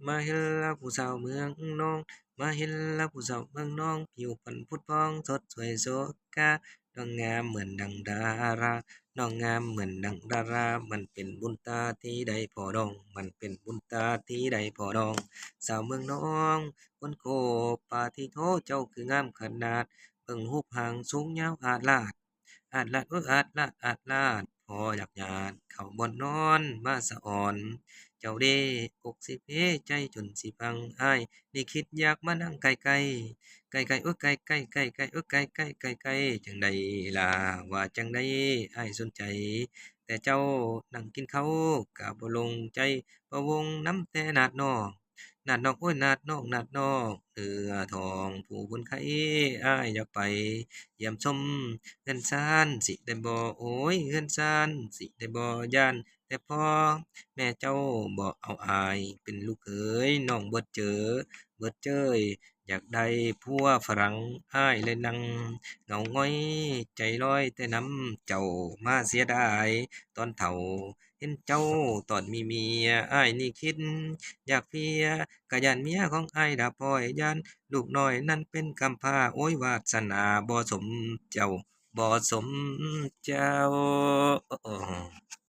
มาเห็นแล้วผู้สาวเมืองนองมาเห็นแล้วผู้สาวเมืองนองผิวพรรณผุดผ่องสดสวยโสกาน้องงามเหมือนดังดาราน้องงามเหมือนดังดารามันเป็นบุญตาที่ได้พอดองมันเป็นบุญตาที่ได้พอดองสาวเมืองนองคนโคปาทิโทเจ้าคืองามขนาดเบิ่งรูปร่างสูงยาวอาจลาด อาจลาดอาจลาดอาจลาดพออยากหยาดเข้าบ่อนนอนมาสะอ่อนเจ้าเด้อกสิเพใจจนสิพังอ้ายนี่คิดอยากมานั่งใกล้ๆใกล้ๆโอ้ยใกล้ๆใกล้ๆโอ้ยใกล้ๆใกล้ๆจังใดล่ะว่าจังใดอ้ายสนใจแต่เจ้านั่งกินข้าวก็บ่ลงใจพะวงนำแต่นาดน้องนาดน้องโอ๊ยนาดน้องนาดน้องเนื้อทองผู้คนไข้อ้ายอยากไปเยี่ยมชม เฮือนซานสิได้บ่โอ้ยเฮือนซานสิได้บ่ย้านแต่พ่อแม่เจ้าบ่เอาอายเป็นลูกเขยน้องเบิดเจ้ยอยากได้ผัวฝรั่งอ้ายเลยนั่งเหงาหงอยใจลอยแต่นำเจ้ามาเสียดายตอนเฒ่าเห็นเจ้าตอนมีเมียอ้ายนี่คิดอยากเพียก็ย้านเมียของอ้ายดาพ้อยย้านลูกน้อยนั้นเป็นกำพร้าโอ๊ยวาสนาบ่สมเจ้า บ่สมเจ้า